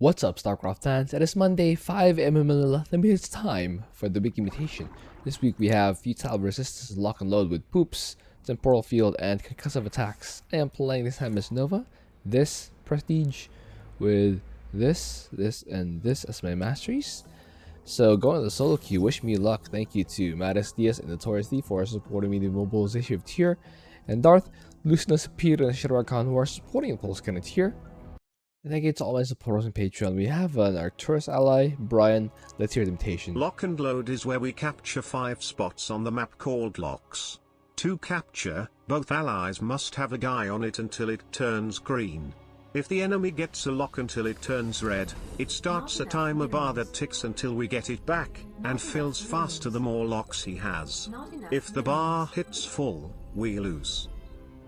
What's up, Starcraft fans? It is Monday, 5 AM in Manila. Let me it's time for the weekly mutation. This week we have Futile resistance lock and load with poops, Temporal Field, and Concussive attacks. I am playing this time as Nova, this Prestige, with this, and this as my masteries. So going to the solo queue, wish me luck. Thank you to Mattis Diaz and Notorious D for supporting me in the mobilization of tier, and Darth, Lucinus, Peter, and Shirwa Khan who are supporting the Pulse Cannon tier. Thank you to all my supporters on Patreon. We have an Arcturus ally, Brian. Let's hear the mutation. Lock and load is where we capture 5 spots on the map called locks. To capture, both allies must have a guy on it until it turns green. If the enemy gets a lock until it turns red, it starts a timer bar that ticks until we get it back, and fills faster the more locks he has. If the bar hits full, we lose.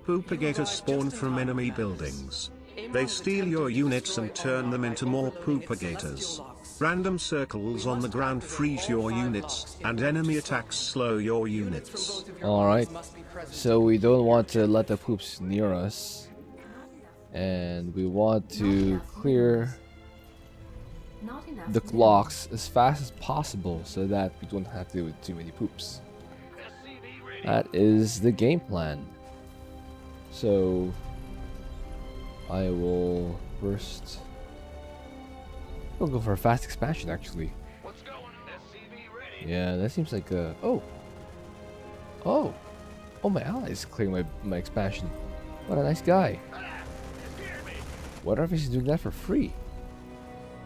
Propagators spawn from enemy buildings. They steal your units and turn them into more propagators. Random circles on the ground freeze your units, and enemy attacks slow your units. Alright, so we don't want to let the poops near us. And we want to clear the locks as fast as possible so that we don't have to deal with too many poops. That is the game plan. So I will first we'll go for a fast expansion actually. Yeah, that seems like a oh my ally is clearing my expansion. What a nice guy. What if he's doing that for free?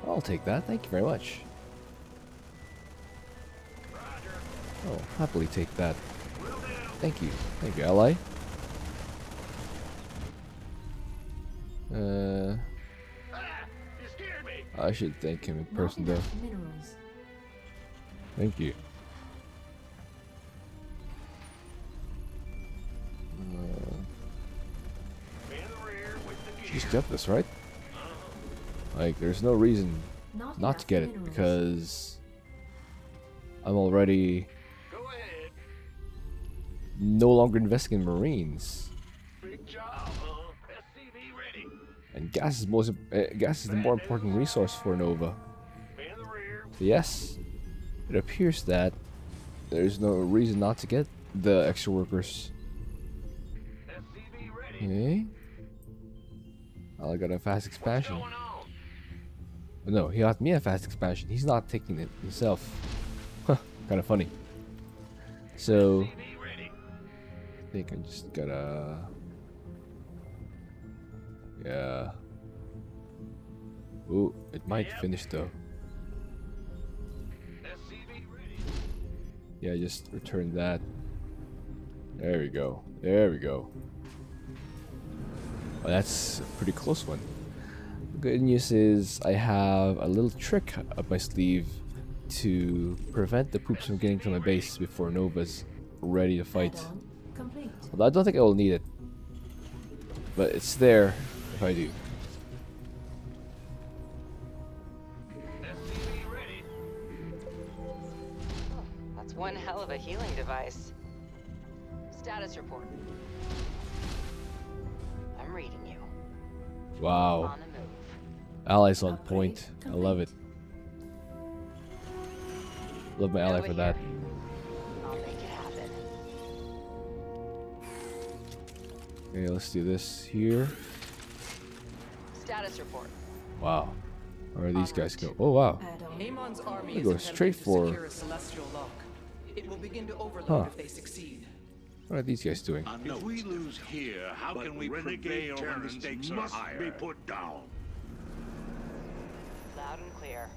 I'll take that, thank you very much. Oh, happily take that. Thank you ally. I should thank him in person though. Thank you. Just get this, right? Like, there's no reason not to get it because I'm already no longer investing in Marines. And gas is the more important resource for Nova. So yes, it appears that there's no reason not to get the extra workers. Okay. I got a fast expansion. But no, he got me a fast expansion. He's not taking it himself. Huh, kind of funny. So I think I just gotta. Yeah. Ooh, it might finish though. Yeah, just return that. There we go. There we go. Well, that's a pretty close one. The good news is I have a little trick up my sleeve to prevent the poops from getting to my base before Nova's ready to fight. Although I don't think I will need it. But it's there if I do. That's one hell of a healing device. Status report. I'm reading you. Wow. On the move. Allies on point. I love it. Love my ally for that. I'll make it happen. Okay, let's do this here. Status report. Wow. Where are these guys go? Oh wow. Amon's army They is go attempting straight to for. secure a celestial lock. It will begin to overload Huh. if they succeed. What are these guys doing? If we lose here, how can we prevail when the stakes are higher? Be put down. Loud and clear.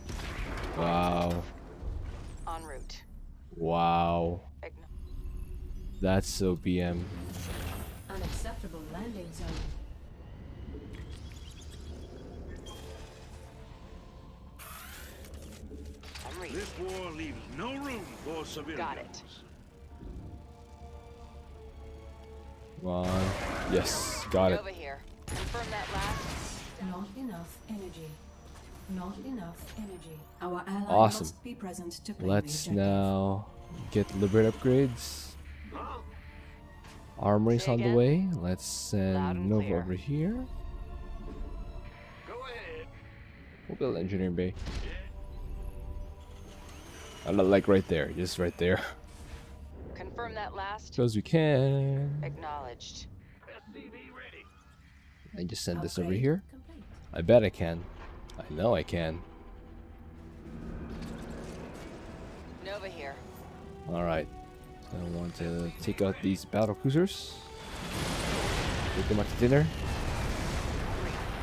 Wow. En route. Wow. That's so BM. Unacceptable landing zone. I'm reading. This war leaves no room for civilians. Got it. Come on. Yes, got it. Over here. Confirm that last. Not enough energy. Not enough energy. Our ally Awesome. must be present to claim Let's the objective. now get liberate upgrades. Armory's Say on the again? way. Let's Loud send and Nova clear. over here. Go ahead. We'll build an engineering bay. I'm not like right there, just right there. Confirm that last. Because we can. Acknowledged. I just send this over Upgrade here. complete. I bet I can. I know I can. Nova here. Alright. So I want to take out these battle cruisers. Take them out to dinner.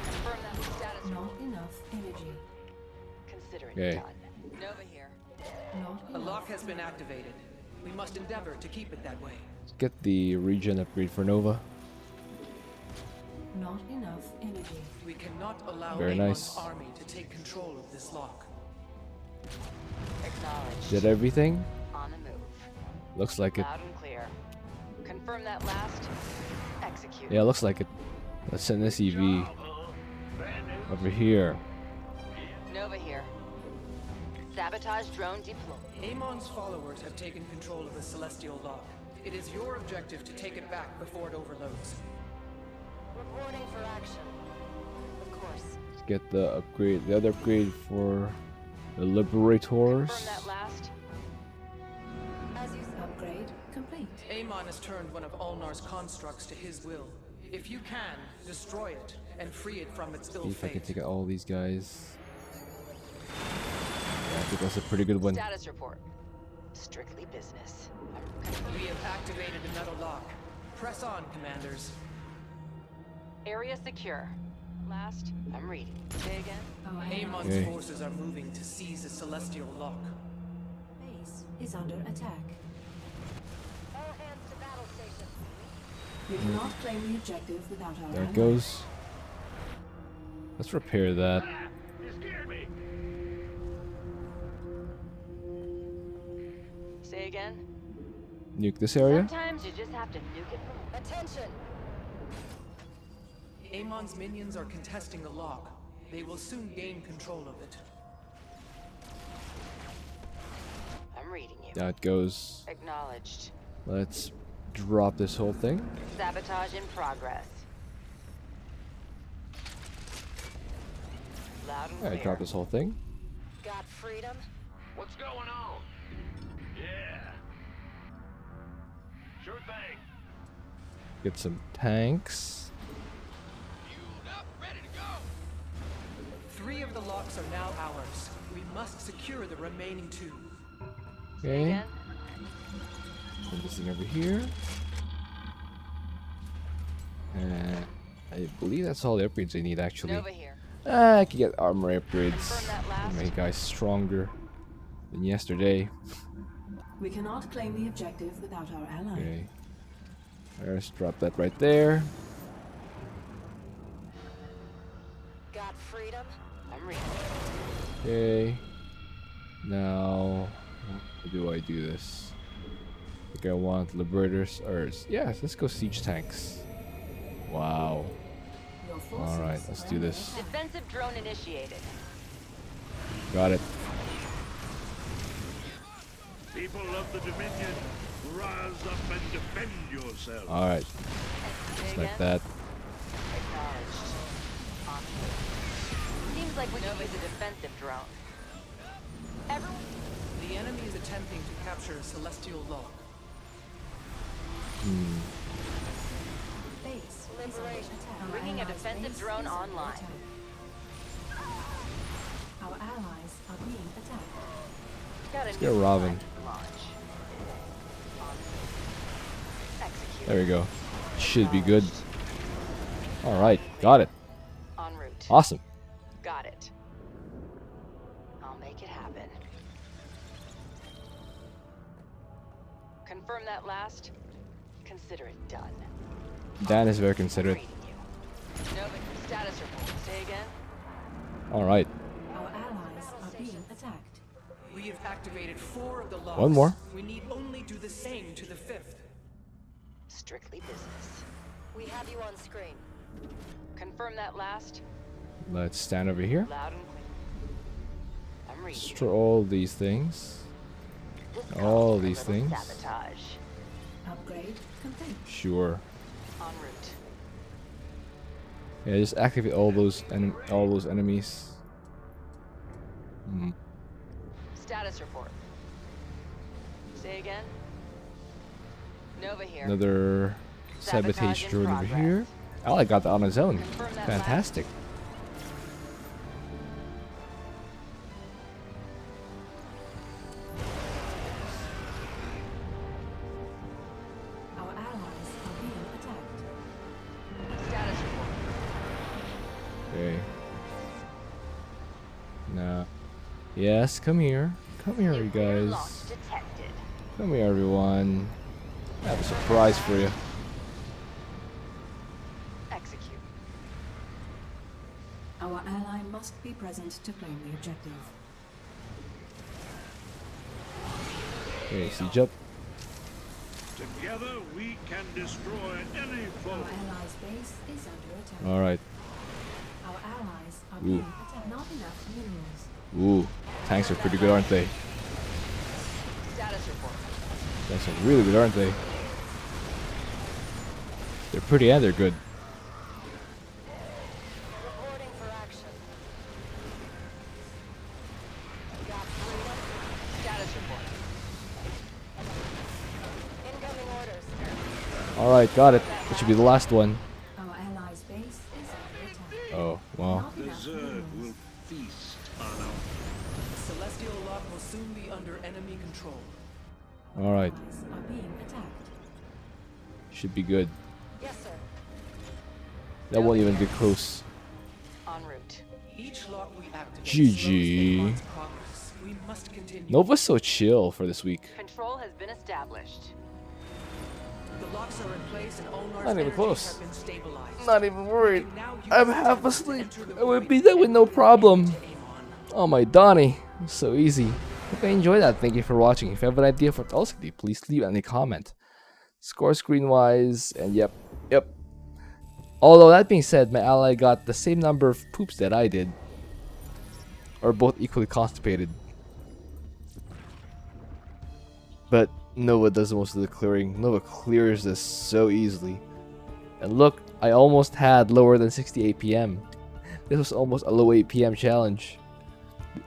Confirm that status Not report. enough energy. Consider it Okay. done. Nova here. Not A enough. lock has been activated. We must endeavor to keep it that way. Let's get the regen upgrade for Nova. Not enough energy. We cannot allow Very Amon's nice. army to take control of this lock. Acknowledged. Did everything? On the move. Looks like it. Loud and clear. Confirm that last. Execute. Yeah, looks like it. Let's send this EV over here. Nova here. Sabotage drone deployed. Amon's followers have taken control of the celestial lock. It is your objective to take it back before it overloads. Reporting for action. Of course. Let's get the upgrade, the other upgrade for the Liberators. Confirm that last. As you said. Upgrade complete. Amon has turned one of Ulnar's constructs to his will. If you can, destroy it and free it from its ill See if I can fate. take out all these guys. Yeah, I think that's a pretty good one. Status report. Strictly business. We have activated another lock. Press on, commanders. Area secure. Last. I'm reading. Say again. Our Amon's Okay. forces are moving to seize the celestial lock. base is under attack. All hands to battle stations. We cannot claim the objective without our There it allies. goes. Let's repair that. Say again. Nuke this area. Sometimes you just have to nuke it from attention. Amon's minions are contesting the lock. They will soon gain control of it. I'm reading you. That goes. Acknowledged. Let's drop this whole thing. Sabotage in progress. Loud and clear. Alright, drop this whole thing. Got freedom? What's going on? Yeah. Sure thing. Get some tanks. Fueled up, ready to go. 3 of the locks are now ours. We must secure the remaining 2. Okay. Again? Put this thing over here. And I believe that's all the upgrades I need actually. Nova here. I can get armor upgrades. Confirm that last. Make guys stronger than yesterday. We cannot claim the objective without our ally. Okay. Let's drop that right there. Got freedom? I'm reading. Okay. Now, how do I do this? I think I want Liberators. Or yes, let's go siege tanks. Wow. Your forces Alright, let's are do under this. attack. Defensive drone initiated. Got it. People of the Dominion, rise up and defend yourselves. Alright, Say just again? like that. Acknowledged. On the move. Seems like we Nova's a defensive drone. Everyone. The enemy is attempting to capture a celestial lock. Base is under Liberation. attack. Our Bringing a allies' defensive base drone is under online. attack. Our allies are being attacked. Got a get new Robin. sludge launch. On the move. Execute. There we go. Should be good. Alright, got it. En route. Awesome. Got it. I'll make it happen. Confirm that last. Consider it done. Dan is very I'm considerate. reading you. Nova, status report. Say again. Alright, Our allies are being attacked. We have activated 4 of the locks. One more. We need only do the same to the 5th. Strictly business. We have you on screen. Confirm that last. let's stand over here. Loud and clear. I'm reading. you. Destroy all these things. This all calls for a these little things. Sabotage. Upgrade complete. Sure. En route. Yeah, just activate all those enemies. Status report. Say again? Nova here. Another sabotage drone over here. Ally got that on his own. Confirm that Fantastic. Our allies are being attacked. Status report. Okay. Nah. Yes, come here. Come here, you Nuclear guys. launch detected. Come here, everyone. I have a surprise for you. Execute. Our ally must be present to claim the objective. Okay, siege up. Together we can destroy any foe. Our allies' base is under attack. Alright. Our allies are Ooh. being attacked. Not enough minerals. Ooh, tanks are pretty good, aren't they? Status report. Tanks are really good, aren't they? They're pretty and they're good. Reporting for action. Got freedom. Status report. Incoming orders. Alright, got it. That should be the last one. Our allies' base is under attack. Oh, well. Not The enough Zerg minerals. will feast on our Celestial lock will soon be under enemy control. Alright, Allies are being attacked. should be good. Yes, sir. That won't even get close. En route. Each lock we activate GG. slows the lock's progress. We must continue. Nova's so chill for this week. Control has been established. The locks are in place and Onar's Not even energies close. have been stabilized. Not even worried. You can now use I'm this half temple to asleep. enter the I would void beat that with no problem. to aim on. Oh my Donnie. So easy. Hope you enjoyed that. Thank you for watching. If you have an idea for what else to do, please leave any comment. Score screen wise, and yep. Although that being said, my ally got the same number of poops that I did. Or both equally constipated. But Nova does most of the clearing. Nova clears this so easily. And look, I almost had lower than 60 APM. This was almost a low APM challenge.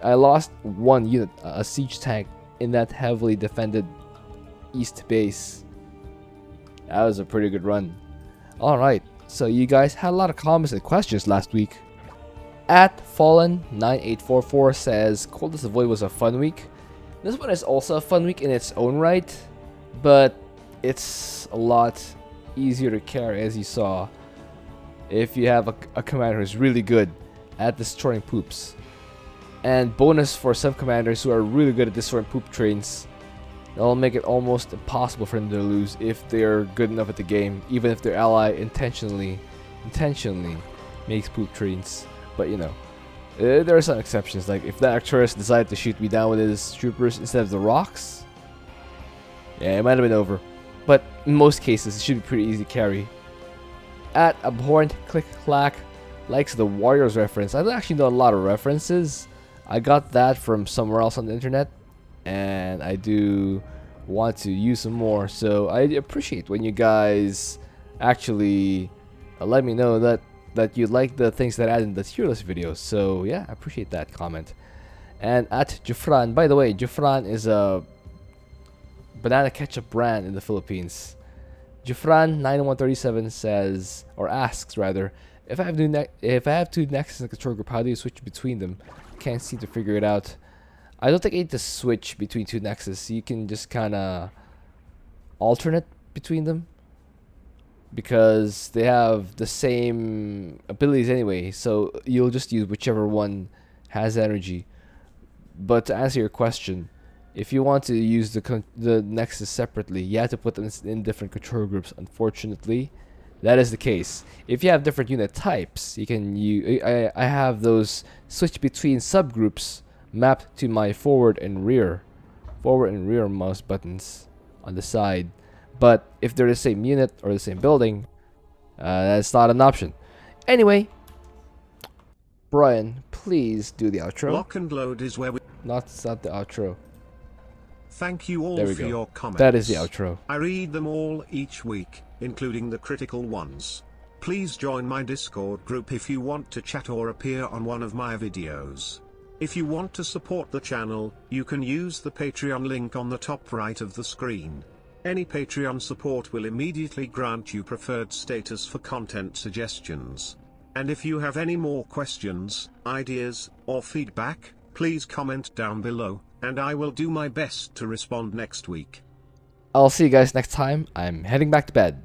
I lost one unit, a siege tank, in that heavily defended east base. That was a pretty good run. Alright, so you guys had a lot of comments and questions last week. At Fallen9844 says, Coldest Void was a fun week. This one is also a fun week in its own right, but it's a lot easier to carry, as you saw, if you have a commander who's really good at destroying poops. And bonus for some commanders who are really good at destroying poop trains, that'll make it almost impossible for them to lose if they're good enough at the game, even if their ally intentionally makes poop trains. But you know, there are some exceptions, like if the Arcturus decided to shoot me down with his troopers instead of the rocks, yeah, it might have been over. But in most cases, it should be pretty easy to carry. At Abhorrent Click Clack likes the Warriors reference. I don't actually know a lot of references. I got that from somewhere else on the internet, and I do want to use some more. So I appreciate when you guys actually let me know that you like the things that I add in the tier list videos. So yeah, I appreciate that comment. And at Jufran, by the way, Jufran is a banana ketchup brand in the Philippines. Jufran9137 says, or asks rather, if I have two Nexus in the control group, how do you switch between them? Can't seem to figure it out. I don't think I need to switch between two Nexus. You can just kind of alternate between them, because they have the same abilities anyway, so you'll just use whichever one has energy. But to answer your question, if you want to use the Nexus separately, you have to put them in different control groups. Unfortunately, that is the case. If you have different unit types, you can I have those switch between subgroups mapped to my forward and rear mouse buttons on the side. But if they're the same unit or the same building, that's not an option. Anyway, Brian, please do the outro. Lock and load is where we... Not the outro. Thank you all There we for go. your comments. That is the outro. I read them all each week, including the critical ones. Please join my Discord group if you want to chat or appear on one of my videos. If you want to support the channel, you can use the Patreon link on the top right of the screen. Any Patreon support will immediately grant you preferred status for content suggestions. And if you have any more questions, ideas, or feedback, please comment down below, and I will do my best to respond next week. I'll see you guys next time. I'm heading back to bed.